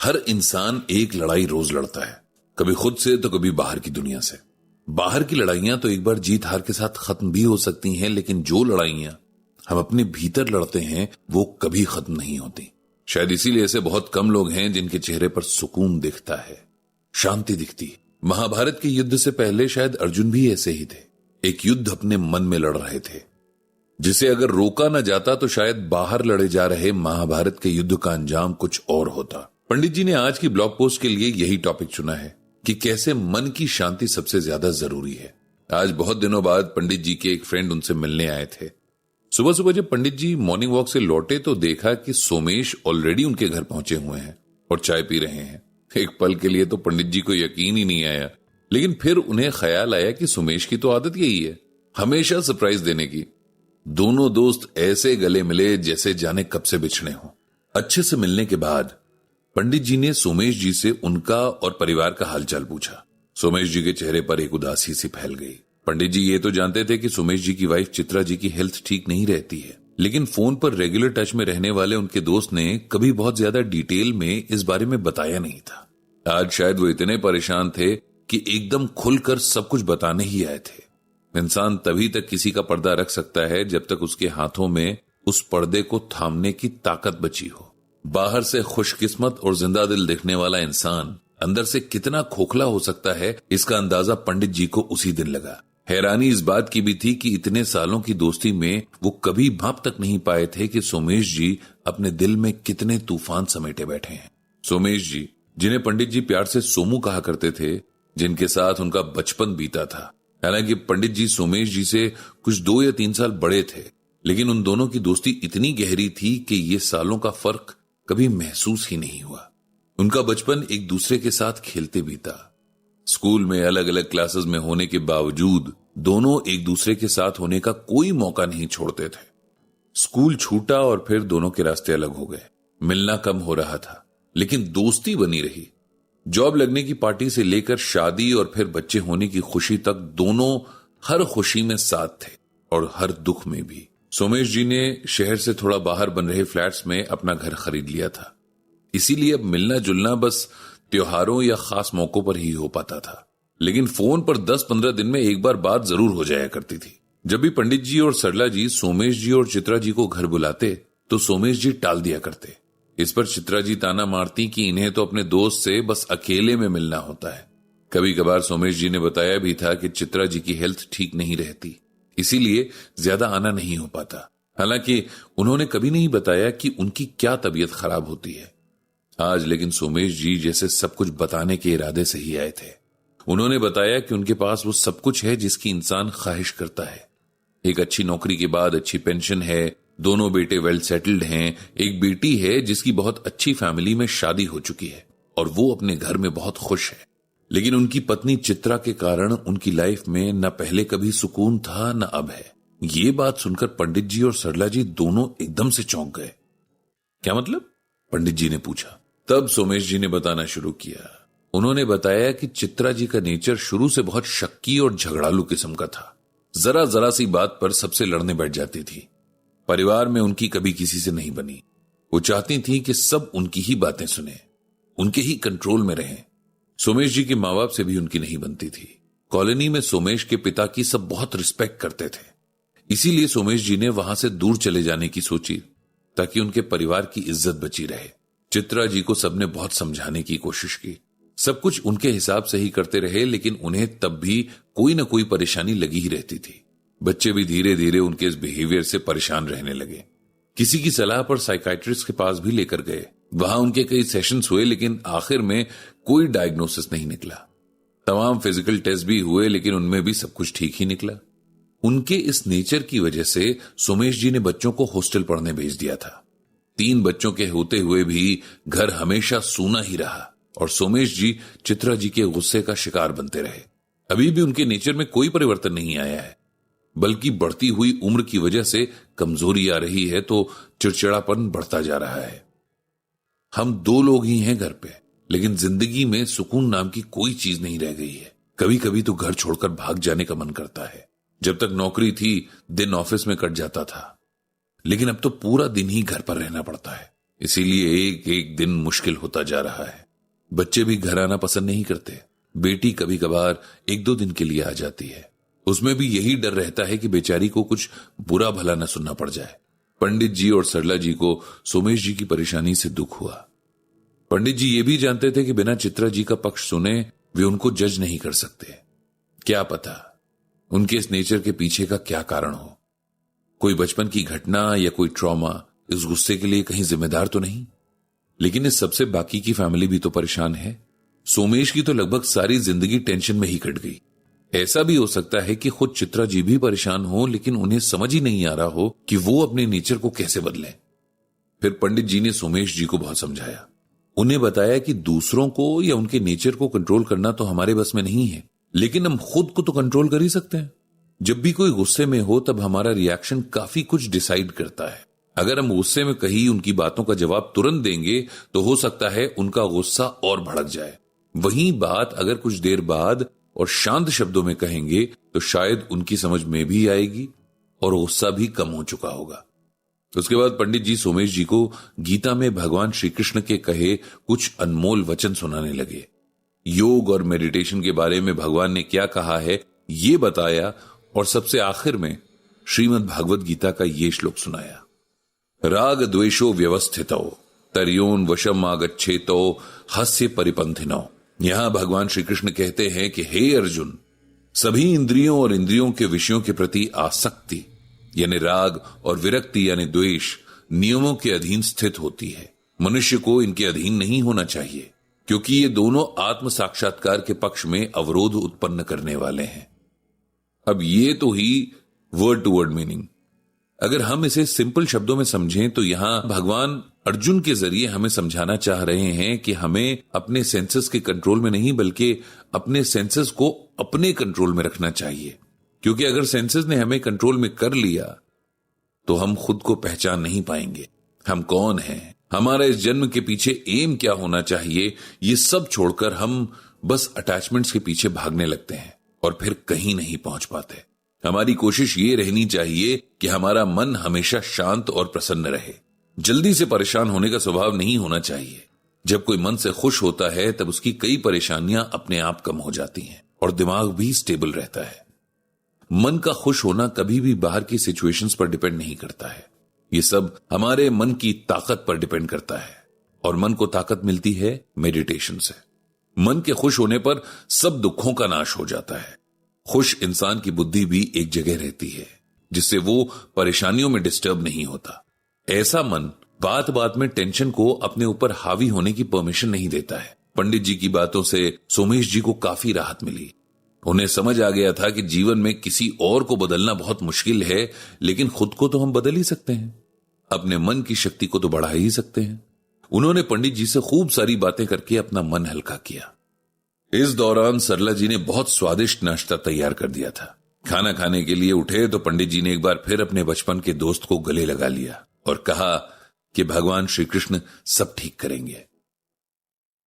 हर इंसान एक लड़ाई रोज लड़ता है, कभी खुद से तो कभी बाहर की दुनिया से। बाहर की लड़ाइयां तो एक बार जीत हार के साथ खत्म भी हो सकती हैं, लेकिन जो लड़ाइयां हम अपने भीतर लड़ते हैं वो कभी खत्म नहीं होती। शायद इसीलिए ऐसे बहुत कम लोग हैं जिनके चेहरे पर सुकून दिखता है, शांति दिखती। महाभारत के युद्ध से पहले शायद अर्जुन भी ऐसे ही थे, एक युद्ध अपने मन में लड़ रहे थे जिसे अगर रोका न जाता तो शायद बाहर लड़े जा रहे महाभारत के युद्ध का अंजाम कुछ और होता। पंडित जी ने आज की ब्लॉग पोस्ट के लिए यही टॉपिक चुना है कि कैसे मन की शांति सबसे ज्यादा जरूरी है। आज बहुत दिनों बाद पंडित जी के एक फ्रेंड उनसे मिलने आए थे। सुबह सुबह जब पंडित जी मॉर्निंग वॉक से लौटे तो देखा कि सोमेश ऑलरेडी उनके घर पहुंचे हुए हैं और चाय पी रहे हैं। एक पल के लिए तो पंडित जी को यकीन ही नहीं आया, लेकिन फिर उन्हें ख्याल आया कि सोमेश की तो आदत यही है, हमेशा सरप्राइज देने की। दोनों दोस्त ऐसे गले मिले जैसे जाने कब से बिछड़े हों। अच्छे से मिलने के बाद पंडित जी ने सोमेश जी से उनका और परिवार का हालचाल पूछा। सोमेश जी के चेहरे पर एक उदासी सी फैल गई। पंडित जी ये तो जानते थे कि सोमेश जी की वाइफ चित्रा जी की हेल्थ ठीक नहीं रहती है, लेकिन फोन पर रेगुलर टच में रहने वाले उनके दोस्त ने कभी बहुत ज्यादा डिटेल में इस बारे में बताया नहीं था। आज शायद वो इतने परेशान थे कि एकदम खुलकर सब कुछ बताने ही आए थे। इंसान तभी तक किसी का पर्दा रख सकता है जब तक उसके हाथों में उस पर्दे को थामने की ताकत बची हो। बाहर से खुशकिस्मत और जिंदा दिल दिखने वाला इंसान अंदर से कितना खोखला हो सकता है, इसका अंदाजा पंडित जी को उसी दिन लगा। हैरानी इस बात की भी थी कि इतने सालों की दोस्ती में वो कभी भाप तक नहीं पाए थे कि सोमेश जी अपने दिल में कितने तूफान समेटे बैठे हैं। सोमेश जी, जिन्हें पंडित जी प्यार से सोमू कहा करते थे, जिनके साथ उनका बचपन बीता था। हालांकि पंडित जी सोमेश जी से कुछ 2 या 3 साल बड़े थे, लेकिन उन दोनों की दोस्ती इतनी गहरी थी कि ये सालों का फर्क कभी महसूस ही नहीं हुआ। उनका बचपन एक दूसरे के साथ खेलते बीता। स्कूल में अलग अलग क्लासेस में होने के बावजूद दोनों एक दूसरे के साथ होने का कोई मौका नहीं छोड़ते थे। स्कूल छूटा और फिर दोनों के रास्ते अलग हो गए। मिलना कम हो रहा था, लेकिन दोस्ती बनी रही। जॉब लगने की पार्टी से लेकर शादी और फिर बच्चे होने की खुशी तक दोनों हर खुशी में साथ थे और हर दुख में भी। सोमेश जी ने शहर से थोड़ा बाहर बन रहे फ्लैट्स में अपना घर खरीद लिया था, इसीलिए अब मिलना जुलना बस त्योहारों या खास मौकों पर ही हो पाता था। लेकिन फोन पर 10-15 दिन में एक बार बात जरूर हो जाया करती थी। जब भी पंडित जी और सरला जी सोमेश जी और चित्रा जी को घर बुलाते तो सोमेश जी टाल दिया करते। इस पर चित्रा जी ताना मारती कि इन्हें तो अपने दोस्त से बस अकेले में मिलना होता है। कभी कभार सोमेश जी ने बताया भी था कि चित्रा जी की हेल्थ ठीक नहीं रहती, इसीलिए ज्यादा आना नहीं हो पाता। हालांकि उन्होंने कभी नहीं बताया कि उनकी क्या तबीयत खराब होती है। आज लेकिन सोमेश जी जैसे सब कुछ बताने के इरादे से ही आए थे। उन्होंने बताया कि उनके पास वो सब कुछ है जिसकी इंसान ख्वाहिश करता है। एक अच्छी नौकरी के बाद अच्छी पेंशन है, दोनों बेटे वेल सेटल्ड हैं, एक बेटी है जिसकी बहुत अच्छी फैमिली में शादी हो चुकी है और वो अपने घर में बहुत खुश है। लेकिन उनकी पत्नी चित्रा के कारण उनकी लाइफ में न पहले कभी सुकून था न अब है। ये बात सुनकर पंडित जी और सरला जी दोनों एकदम से चौंक गए। क्या मतलब? पंडित जी ने पूछा। तब सोमेश जी ने बताना शुरू किया। उन्होंने बताया कि चित्रा जी का नेचर शुरू से बहुत शक्की और झगड़ालू किस्म का था। जरा जरा सी बात पर सबसे लड़ने बैठ जाती थी। परिवार में उनकी कभी किसी से नहीं बनी। वो चाहती थी कि सब उनकी ही बातें सुने, उनके ही कंट्रोल में रहें। सोमेश जी के माँ बाप से भी उनकी नहीं बनती थी। कॉलोनी में सोमेश के पिता की सब बहुत रिस्पेक्ट करते थे, इसीलिए सोमेश जी ने वहां से दूर चले जाने की सोची ताकि उनके परिवार की इज्जत बची रहे। चित्रा जी को सबने बहुत समझाने की कोशिश की, सब कुछ उनके हिसाब से ही करते रहे, लेकिन उन्हें तब भी कोई ना कोई परेशानी लगी ही रहती थी। बच्चे भी धीरे धीरे उनके इस बिहेवियर से परेशान रहने लगे। किसी की सलाह पर साइकाइट्रिस्ट के पास भी लेकर गए। वहां उनके कई सेशंस हुए, लेकिन आखिर में कोई डायग्नोसिस नहीं निकला। तमाम फिजिकल टेस्ट भी हुए, लेकिन उनमें भी सब कुछ ठीक ही निकला। उनके इस नेचर की वजह से सोमेश जी ने बच्चों को हॉस्टल पढ़ने भेज दिया था। 3 बच्चों के होते हुए भी घर हमेशा सूना ही रहा और सोमेश जी चित्रा जी के गुस्से का शिकार बनते रहे। अभी भी उनके नेचर में कोई परिवर्तन नहीं आया है, बल्कि बढ़ती हुई उम्र की वजह से कमजोरी आ रही है तो चिड़चिड़ापन बढ़ता जा रहा है। हम 2 लोग ही हैं घर पे, लेकिन जिंदगी में सुकून नाम की कोई चीज नहीं रह गई है। कभी कभी तो घर छोड़कर भाग जाने का मन करता है। जब तक नौकरी थी दिन ऑफिस में कट जाता था, लेकिन अब तो पूरा दिन ही घर पर रहना पड़ता है। इसीलिए एक एक दिन मुश्किल होता जा रहा है। बच्चे भी घर आना पसंद नहीं करते। बेटी कभी कभार 1-2 दिन के लिए आ जाती है, उसमें भी यही डर रहता है कि बेचारी को कुछ बुरा भला न सुनना पड़ जाए। पंडित जी और सरला जी को सोमेश जी की परेशानी से दुख हुआ। पंडित जी ये भी जानते थे कि बिना चित्रा जी का पक्ष सुने वे उनको जज नहीं कर सकते। क्या पता उनके इस नेचर के पीछे का क्या कारण हो। कोई बचपन की घटना या कोई ट्रॉमा इस गुस्से के लिए कहीं जिम्मेदार तो नहीं। लेकिन इस सबसे बाकी की फैमिली भी तो परेशान है। सोमेश की तो लगभग सारी जिंदगी टेंशन में ही कट गई। ऐसा भी हो सकता है कि खुद चित्रा जी भी परेशान हो, लेकिन उन्हें समझ ही नहीं आ रहा हो कि वो अपने नेचर को कैसे बदलें। फिर पंडित जी ने सोमेश जी को बहुत समझाया, उन्हें बताया कि दूसरों को या उनके नेचर को कंट्रोल करना तो हमारे बस में नहीं है, लेकिन हम खुद को तो कंट्रोल कर ही सकते हैं। जब भी कोई गुस्से में हो तब हमारा रिएक्शन काफी कुछ डिसाइड करता है। अगर हम गुस्से में कहीं उनकी बातों का जवाब तुरंत देंगे तो हो सकता है उनका गुस्सा और भड़क जाए। वहीं बात अगर कुछ देर बाद और शांत शब्दों में कहेंगे तो शायद उनकी समझ में भी आएगी और गुस्सा भी कम हो चुका होगा। उसके बाद पंडित जी सोमेश जी को गीता में भगवान श्री कृष्ण के कहे कुछ अनमोल वचन सुनाने लगे। योग और मेडिटेशन के बारे में भगवान ने क्या कहा है ये बताया और सबसे आखिर में श्रीमद् भागवत गीता का ये श्लोक सुनाया। राग द्वेषो व्यवस्थितो तर्योन वशम आगच्छेतो हस्य परिपंथिनो। यहां भगवान श्री कृष्ण कहते हैं कि हे अर्जुन, सभी इंद्रियों और इंद्रियों के विषयों के प्रति आसक्ति यानी राग और विरक्ति यानी द्वेष नियमों के अधीन स्थित होती है। मनुष्य को इनके अधीन नहीं होना चाहिए, क्योंकि ये दोनों आत्म साक्षात्कार के पक्ष में अवरोध उत्पन्न करने वाले हैं। अब ये तो ही वर्ड टू वर्ड मीनिंग। अगर हम इसे सिंपल शब्दों में समझें तो यहां भगवान अर्जुन के जरिए हमें समझाना चाह रहे हैं कि हमें अपने सेंसेस के कंट्रोल में नहीं बल्कि अपने सेंसेस को अपने कंट्रोल में रखना चाहिए। क्योंकि अगर सेंसेस ने हमें कंट्रोल में कर लिया तो हम खुद को पहचान नहीं पाएंगे। हम कौन हैं, हमारा इस जन्म के पीछे एम क्या होना चाहिए, ये सब छोड़कर हम बस अटैचमेंट्स के पीछे भागने लगते हैं और फिर कहीं नहीं पहुंच पाते। हमारी कोशिश ये रहनी चाहिए कि हमारा मन हमेशा शांत और प्रसन्न रहे। जल्दी से परेशान होने का स्वभाव नहीं होना चाहिए। जब कोई मन से खुश होता है तब उसकी कई परेशानियां अपने आप कम हो जाती हैं और दिमाग भी स्टेबल रहता है। मन का खुश होना कभी भी बाहर की सिचुएशंस पर डिपेंड नहीं करता है। ये सब हमारे मन की ताकत पर डिपेंड करता है और मन को ताकत मिलती है मेडिटेशन से। मन के खुश होने पर सब दुखों का नाश हो जाता है। खुश इंसान की बुद्धि भी एक जगह रहती है जिससे वो परेशानियों में डिस्टर्ब नहीं होता। ऐसा मन बात बात में टेंशन को अपने ऊपर हावी होने की परमिशन नहीं देता है। पंडित जी की बातों से सोमेश जी को काफी राहत मिली। उन्हें समझ आ गया था कि जीवन में किसी और को बदलना बहुत मुश्किल है, लेकिन खुद को तो हम बदल ही सकते हैं। अपने मन की शक्ति को तो बढ़ा ही सकते हैं। उन्होंने पंडित जी से खूब सारी बातें करके अपना मन हल्का किया। इस दौरान सरला जी ने बहुत स्वादिष्ट नाश्ता तैयार कर दिया था। खाना खाने के लिए उठे तो पंडित जी ने एक बार फिर अपने बचपन के दोस्त को गले लगा लिया और कहा कि भगवान श्री कृष्ण सब ठीक करेंगे।